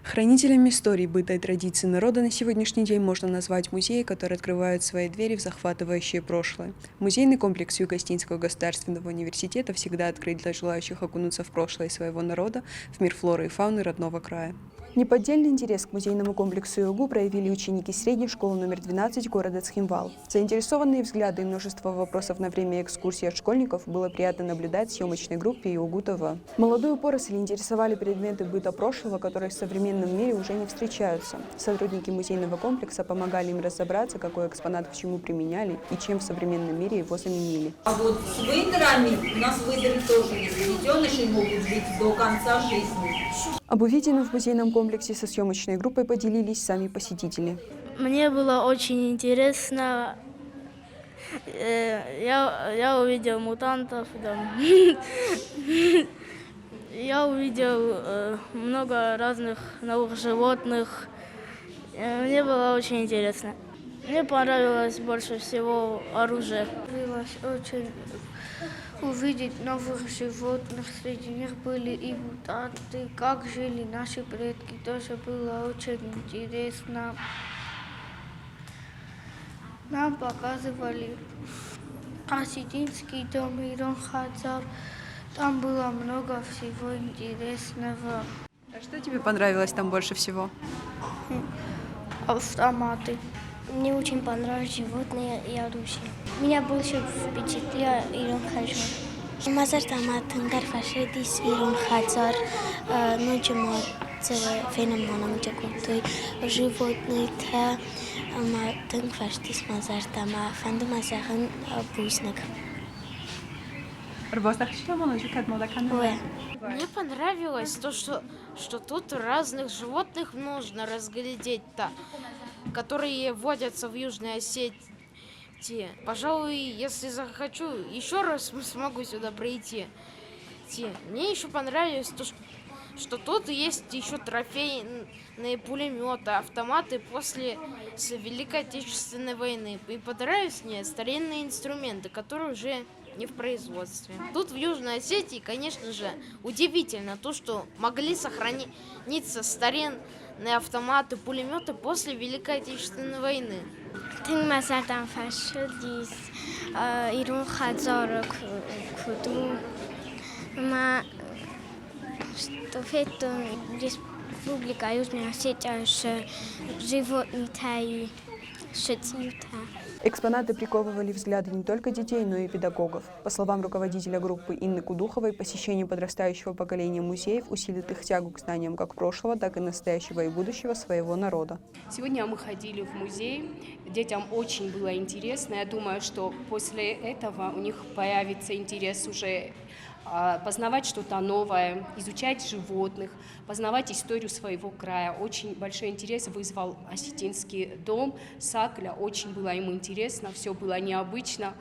Хранителем истории, быта и традиций народа на сегодняшний день можно назвать музеи, которые открывают свои двери в захватывающее прошлое. Музейный комплекс Юго-Остинского государственного университета всегда открыт для желающих окунуться в прошлое своего народа, в мир флоры и фауны родного края. Неподдельный интерес к музейному комплексу ЮГУ проявили ученики средней школы номер 12 города Цхинвал. Заинтересованные взгляды и множество вопросов на время экскурсии от школьников было приятно наблюдать в съемочной группе ЮГУ ТВ. Молодую поросль интересовали предметы быта прошлого, которые в современном мире уже не встречаются. Сотрудники музейного комплекса помогали им разобраться, какой экспонат к чему применяли и чем в современном мире его заменили. А вот с выдрами, у нас выдры тоже есть, детеныши могут жить до конца жизни. Об увиденном в музейном комплексе со съемочной группой поделились сами посетители. Мне было очень интересно. Я увидел мутантов. Да. Я увидел много разных новых животных. Мне было очень интересно. Мне понравилось больше всего оружие. Очень увидеть новых животных, среди них были и мутанты, как жили наши предки, тоже было очень интересно. Нам показывали Осетинский дом Ирон Хазар, там было много всего интересного. А что тебе понравилось там больше всего? Автоматы. Мне очень понравились животные и оружие. Меня больше впечатлило Ирон Хазар. Мазар таматан гарфашедис Ирон Хазар, ночью целый феномен такой животные те матан фаштис мазар тама фанду мазахан буснак. Мне понравилось то, что тут разных животных можно разглядеть-то, которые водятся в Южной Осетии. Пожалуй, если захочу, еще раз смогу сюда прийти. Мне еще понравилось то, что тут есть еще трофейные пулеметы, автоматы после Великой Отечественной войны. И понравились мне старинные инструменты, которые уже не в производстве. Тут в Южной Осетии, конечно же, удивительно то, что могли сохраниться старинные автоматы, пулеметы после Великой Отечественной войны. Республика Южная Осетия, животные и Экспонаты приковывали взгляды не только детей, но и педагогов. По словам руководителя группы Инны Кудуховой, посещение подрастающего поколения музеев усилит их тягу к знаниям как прошлого, так и настоящего и будущего своего народа. Сегодня мы ходили в музей, детям очень было интересно. Я думаю, что после этого у них появится интерес уже познавать что-то новое, изучать животных, познавать историю своего края. Очень большой интерес вызвал Осетинский дом Сакля, очень было им интересно, все было необычно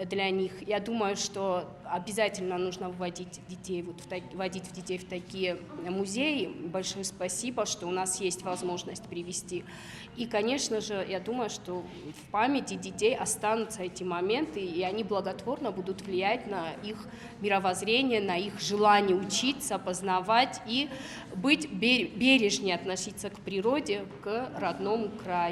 для них. Я думаю, что обязательно нужно вводить детей в такие музеи. Большое спасибо, что у нас есть возможность привести. И, конечно же, я думаю, что в памяти детей останутся эти моменты, и они благотворно будут влиять на их мировоззрение, на их желание учиться, познавать и быть бережнее относиться к природе, к родному краю.